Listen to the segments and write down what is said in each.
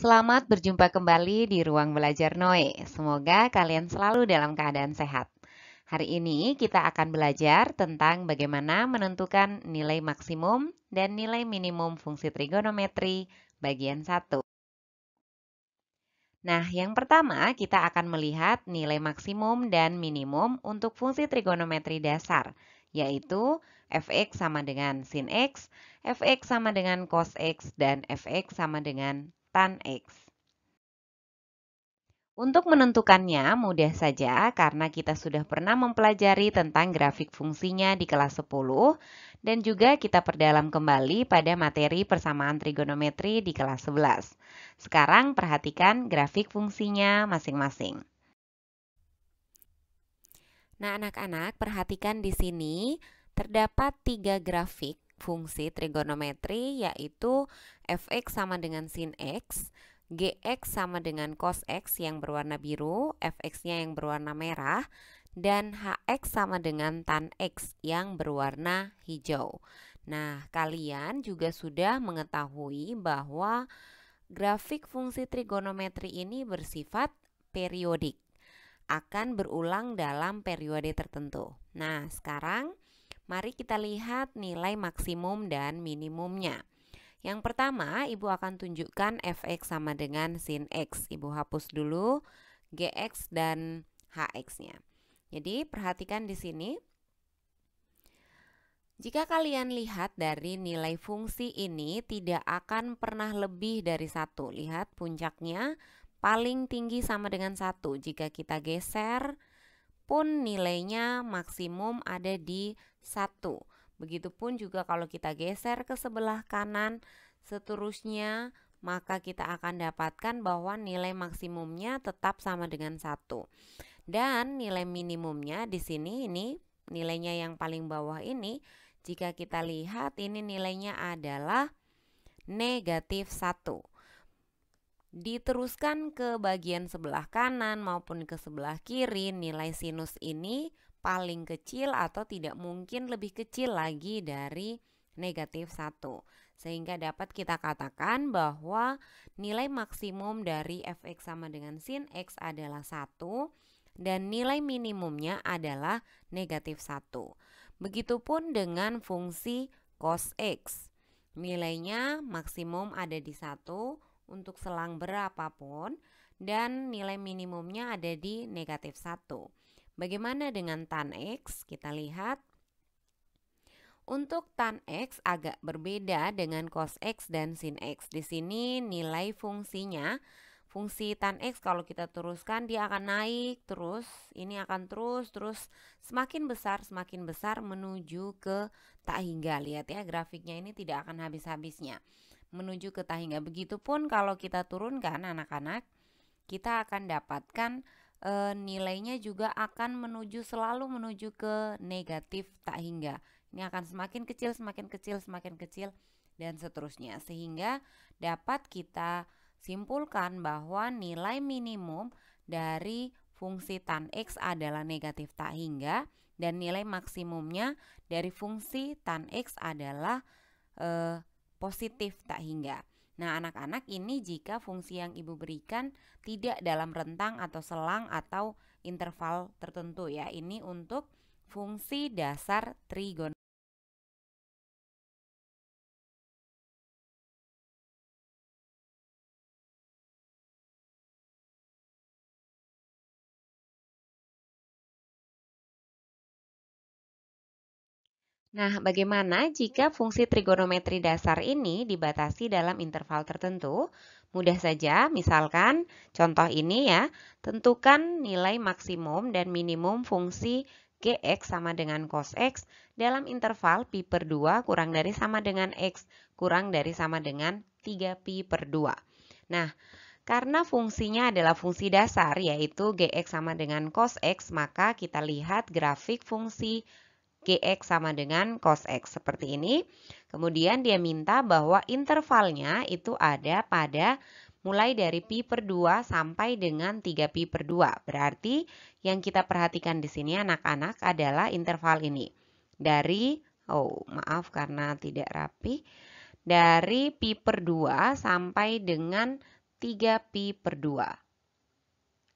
Selamat berjumpa kembali di Ruang Belajar Noe. Semoga kalian selalu dalam keadaan sehat. Hari ini kita akan belajar tentang bagaimana menentukan nilai maksimum dan nilai minimum fungsi trigonometri bagian 1. Nah, yang pertama kita akan melihat nilai maksimum dan minimum untuk fungsi trigonometri dasar, yaitu f(x) sama dengan sin x, f(x) sama dengan cos x, dan f(x) sama dengan tan x. Untuk menentukannya mudah saja karena kita sudah pernah mempelajari tentang grafik fungsinya di kelas 10 dan juga kita perdalam kembali pada materi persamaan trigonometri di kelas 11. Sekarang perhatikan grafik fungsinya masing-masing. Nah, anak-anak perhatikan di sini terdapat 3 grafik fungsi trigonometri yaitu f(x) sama dengan sin x, gx sama dengan cos x yang berwarna biru, fx-nya yang berwarna merah, dan hx sama dengan tan x yang berwarna hijau. Nah, kalian juga sudah mengetahui bahwa grafik fungsi trigonometri ini bersifat periodik, akan berulang dalam periode tertentu. Nah, sekarang mari kita lihat nilai maksimum dan minimumnya. Yang pertama, Ibu akan tunjukkan fx sama dengan sin x. Ibu hapus dulu gx dan hx-nya. Jadi, perhatikan di sini. Jika kalian lihat dari nilai fungsi ini tidak akan pernah lebih dari 1. Lihat puncaknya paling tinggi sama dengan 1. Jika kita geser pun nilainya maksimum ada di 1. Begitupun juga kalau kita geser ke sebelah kanan, seterusnya maka kita akan dapatkan bahwa nilai maksimumnya tetap sama dengan 1. Dan nilai minimumnya di sini ini nilainya yang paling bawah ini, jika kita lihat ini nilainya adalah negatif 1. Diteruskan ke bagian sebelah kanan maupun ke sebelah kiri, nilai sinus ini paling kecil atau tidak mungkin lebih kecil lagi dari negatif 1. Sehingga dapat kita katakan bahwa nilai maksimum dari fx sama dengan sin x adalah 1 dan nilai minimumnya adalah negatif 1. Begitupun dengan fungsi cos x. Nilainya maksimum ada di 1 untuk selang berapapun dan nilai minimumnya ada di negatif 1. Bagaimana dengan tan x? Kita lihat. Untuk tan x agak berbeda dengan cos x dan sin x. Di sini nilai fungsinya, fungsi tan x kalau kita teruskan dia akan naik terus, ini akan terus semakin besar menuju ke tak hingga. Lihat ya, grafiknya ini tidak akan habis-habisnya menuju ke tak hingga. Begitupun kalau kita turunkan anak-anak, kita akan dapatkan nilainya juga akan selalu menuju ke negatif tak hingga. Ini akan semakin kecil dan seterusnya. Sehingga dapat kita simpulkan bahwa nilai minimum dari fungsi tan x adalah negatif tak hingga dan nilai maksimumnya dari fungsi tan x adalah positif tak hingga. Nah, anak-anak, ini jika fungsi yang Ibu berikan tidak dalam rentang atau selang atau interval tertentu ya. Ini untuk fungsi dasar trigonometri. Nah, bagaimana jika fungsi trigonometri dasar ini dibatasi dalam interval tertentu? Mudah saja, misalkan contoh ini ya, tentukan nilai maksimum dan minimum fungsi gx sama dengan cos x dalam interval pi per 2 kurang dari sama dengan x kurang dari sama dengan 3 pi per 2. Nah, karena fungsinya adalah fungsi dasar yaitu gx sama dengan cos x, maka kita lihat grafik fungsi gx sama dengan cos x seperti ini. Kemudian dia minta bahwa intervalnya itu ada pada mulai dari pi per 2 sampai dengan 3 pi per 2. Berarti yang kita perhatikan di sini anak-anak adalah interval ini. Dari, maaf karena tidak rapi, dari pi per 2 sampai dengan 3pi per 2.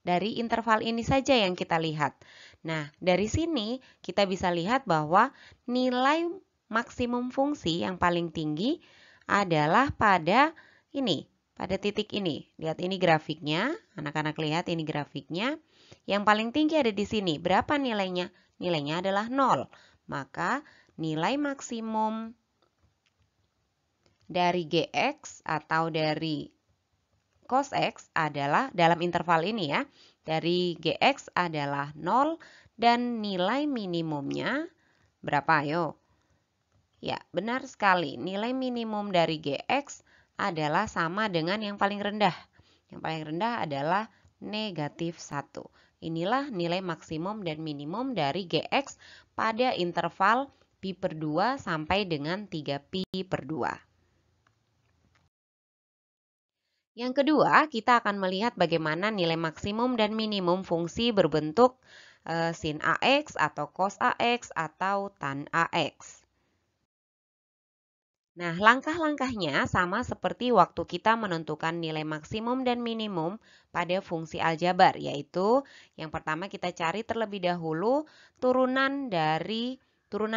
Dari interval ini saja yang kita lihat. Nah, dari sini kita bisa lihat bahwa nilai maksimum fungsi yang paling tinggi adalah pada ini, pada titik ini. Lihat ini grafiknya, anak-anak lihat ini grafiknya. Yang paling tinggi ada di sini. Berapa nilainya? Nilainya adalah 0. Maka nilai maksimum dari Gx atau dari cos X adalah dalam interval ini ya, dari Gx adalah 0 dan nilai minimumnya berapa? Ayo. Ya, benar sekali. Nilai minimum dari Gx adalah sama dengan yang paling rendah. Yang paling rendah adalah negatif 1. Inilah nilai maksimum dan minimum dari Gx pada interval pi per 2 sampai dengan 3pi per 2. Yang kedua, kita akan melihat bagaimana nilai maksimum dan minimum fungsi berbentuk sin AX atau cos AX atau tan AX. Nah, langkah-langkahnya sama seperti waktu kita menentukan nilai maksimum dan minimum pada fungsi aljabar, yaitu yang pertama kita cari terlebih dahulu turunan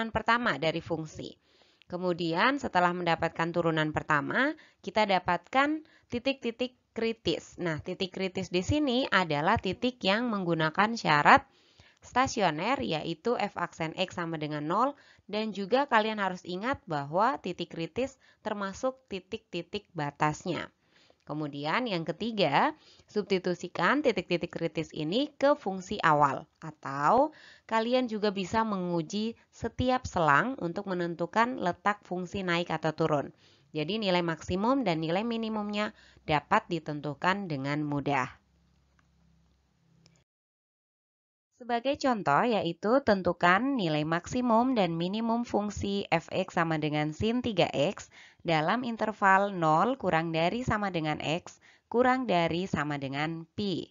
pertama dari fungsi. Kemudian setelah mendapatkan turunan pertama, kita dapatkan titik-titik kritis. Nah, titik kritis di sini adalah titik yang menggunakan syarat stasioner, yaitu f aksen X sama dengan 0. Dan juga kalian harus ingat bahwa titik kritis termasuk titik-titik batasnya. Kemudian yang ketiga, substitusikan titik-titik kritis ini ke fungsi awal. Atau kalian juga bisa menguji setiap selang untuk menentukan letak fungsi naik atau turun. Jadi nilai maksimum dan nilai minimumnya dapat ditentukan dengan mudah. Sebagai contoh yaitu tentukan nilai maksimum dan minimum fungsi f(x) sama dengan sin 3x dalam interval 0 kurang dari sama dengan x kurang dari sama dengan pi.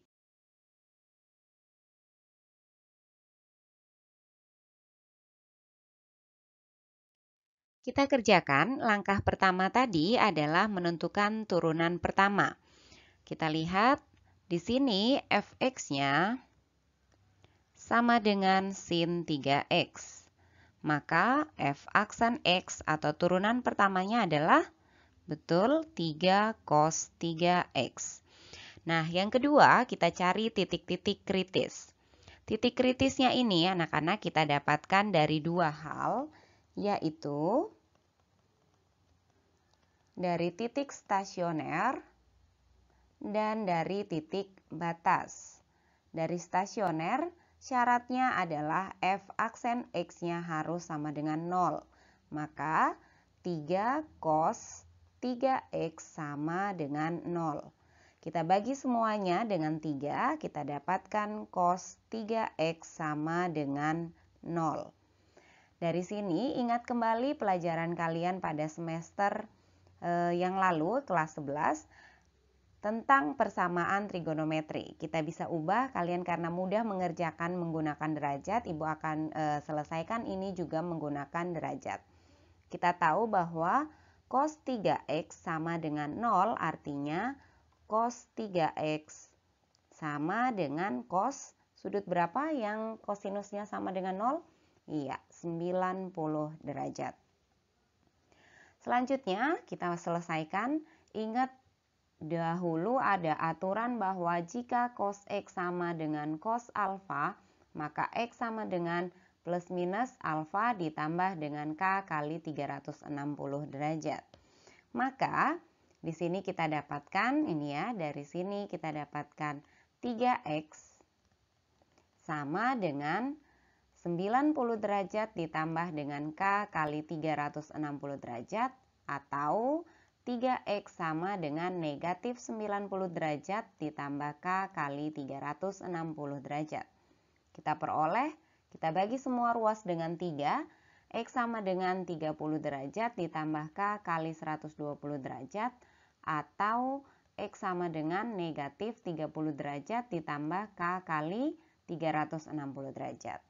Kita kerjakan, langkah pertama tadi adalah menentukan turunan pertama. Kita lihat di sini f(x)-nya sama dengan sin 3x. Maka f aksen X atau turunan pertamanya adalah betul 3 cos 3x. Nah, yang kedua kita cari titik-titik kritis. Titik kritisnya ini anak-anak kita dapatkan dari dua hal, yaitu dari titik stasioner dan dari titik batas. Dari stasioner, syaratnya adalah f aksen X-nya harus sama dengan 0. Maka 3 cos 3x sama dengan 0. Kita bagi semuanya dengan 3, kita dapatkan cos 3x sama dengan 0. Dari sini ingat kembali pelajaran kalian pada semester yang lalu, kelas 11, tentang persamaan trigonometri. Kita bisa ubah, kalian karena mudah mengerjakan menggunakan derajat, Ibu akan selesaikan ini juga menggunakan derajat. Kita tahu bahwa cos 3x sama dengan 0, artinya cos 3x sama dengan cos sudut berapa yang kosinusnya sama dengan 0? Iya, 90 derajat. Selanjutnya kita selesaikan, ingat dahulu ada aturan bahwa jika cos X sama dengan cos alfa, maka X sama dengan plus minus alfa ditambah dengan K kali 360 derajat. Maka di sini kita dapatkan, ini ya, dari sini kita dapatkan 3X sama dengan 90 derajat ditambah dengan K kali 360 derajat, atau 3X sama dengan negatif 90 derajat ditambah K kali 360 derajat. Kita peroleh, kita bagi semua ruas dengan 3, X sama dengan 30 derajat ditambah K kali 120 derajat, atau X sama dengan negatif 30 derajat ditambah K kali 360 derajat.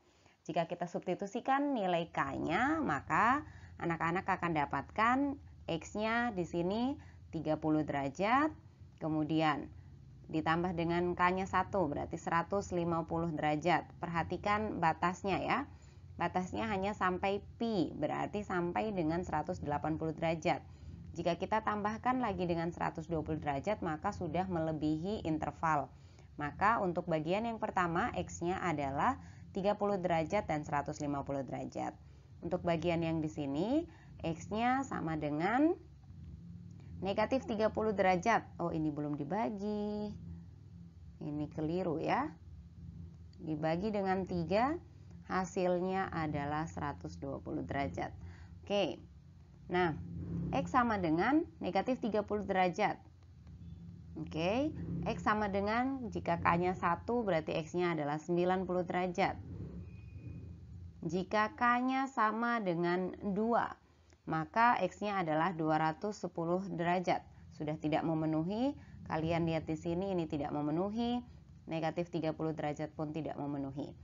Jika kita substitusikan nilai K-nya, maka anak-anak akan dapatkan X-nya di sini 30 derajat Kemudian ditambah dengan K-nya 1 berarti 150 derajat. Perhatikan batasnya ya. Batasnya hanya sampai pi, berarti sampai dengan 180 derajat. Jika kita tambahkan lagi dengan 120 derajat, maka sudah melebihi interval. Maka untuk bagian yang pertama, X-nya adalah 30 derajat dan 150 derajat. Untuk bagian yang di sini, X-nya sama dengan negatif 30 derajat. Oh, ini belum dibagi. Ini keliru ya. Dibagi dengan 3, hasilnya adalah 120 derajat. Oke. Nah, X sama dengan negatif 30 derajat. Oke. X sama dengan, jika K-nya 1, berarti X-nya adalah 90 derajat. Jika K-nya sama dengan 2, maka X-nya adalah 210 derajat. Sudah tidak memenuhi, kalian lihat di sini ini tidak memenuhi, negatif 30 derajat pun tidak memenuhi.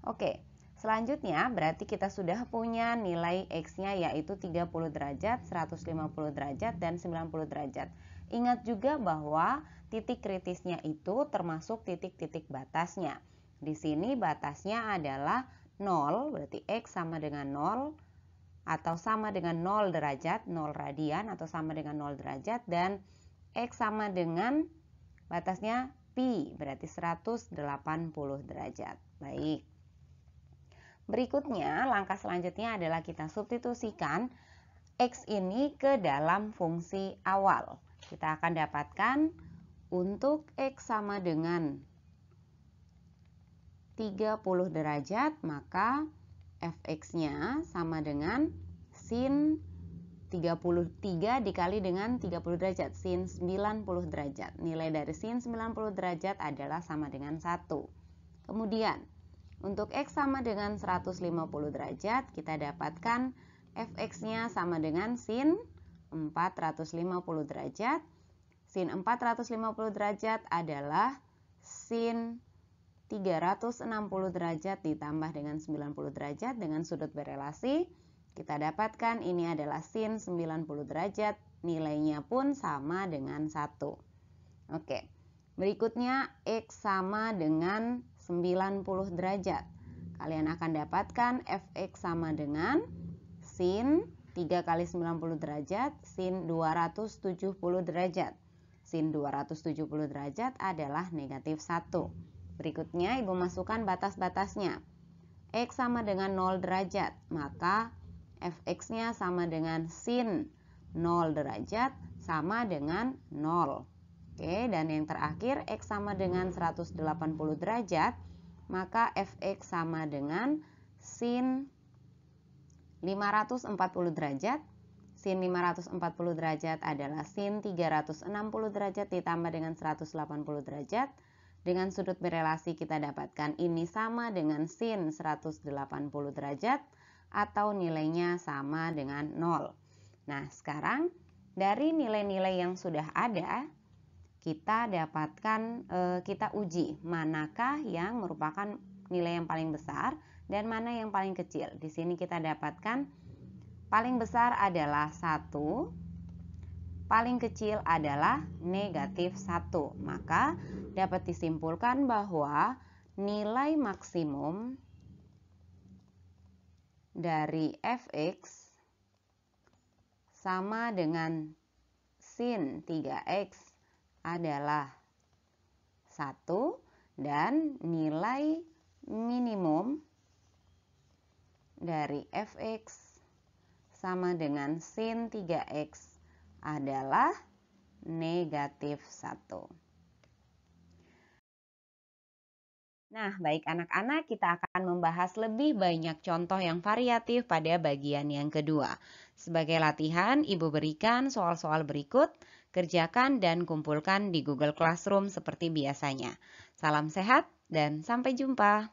Oke, selanjutnya berarti kita sudah punya nilai X-nya yaitu 30 derajat, 150 derajat, dan 90 derajat. Ingat juga bahwa titik kritisnya itu termasuk titik-titik batasnya. Di sini batasnya adalah 0, berarti X sama dengan 0, atau sama dengan 0 derajat, 0 radian, atau sama dengan 0 derajat, dan X sama dengan batasnya pi, berarti 180 derajat. Baik. Berikutnya, langkah selanjutnya adalah kita substitusikan X ini ke dalam fungsi awal. Kita akan dapatkan untuk X sama dengan 30 derajat, maka fx-nya sama dengan sin 33 dikali dengan 30 derajat, sin 90 derajat. Nilai dari sin 90 derajat adalah sama dengan 1. Kemudian, untuk X sama dengan 150 derajat, kita dapatkan fx-nya sama dengan sin 450 derajat. Sin 450 derajat adalah sin 360 derajat ditambah dengan 90 derajat dengan sudut berelasi. Kita dapatkan ini adalah sin 90 derajat, nilainya pun sama dengan 1. Oke, berikutnya X sama dengan 90 derajat. Kalian akan dapatkan fx sama dengan sin 3 kali 90 derajat, sin 270 derajat. Sin 270 derajat adalah negatif 1. Berikutnya Ibu masukkan batas-batasnya. X sama dengan 0 derajat, maka fx-nya sama dengan sin 0 derajat sama dengan 0. Oke, dan yang terakhir X sama dengan 180 derajat, maka fx sama dengan sin 540 derajat. Sin 540 derajat adalah sin 360 derajat ditambah dengan 180 derajat. Dengan sudut berelasi kita dapatkan ini sama dengan sin 180 derajat atau nilainya sama dengan 0. Nah, sekarang dari nilai-nilai yang sudah ada, kita dapatkan, kita uji manakah yang merupakan nilai yang paling besar dan mana yang paling kecil. Di sini kita dapatkan paling besar adalah 1, paling kecil adalah negatif 1. Maka dapat disimpulkan bahwa nilai maksimum dari fx sama dengan sin 3x adalah 1 dan nilai minimum dari fx sama dengan sin 3x adalah negatif 1. Nah, baik anak-anak, kita akan membahas lebih banyak contoh yang variatif pada bagian yang kedua. Sebagai latihan, Ibu berikan soal-soal berikut, kerjakan dan kumpulkan di Google Classroom seperti biasanya. Salam sehat dan sampai jumpa.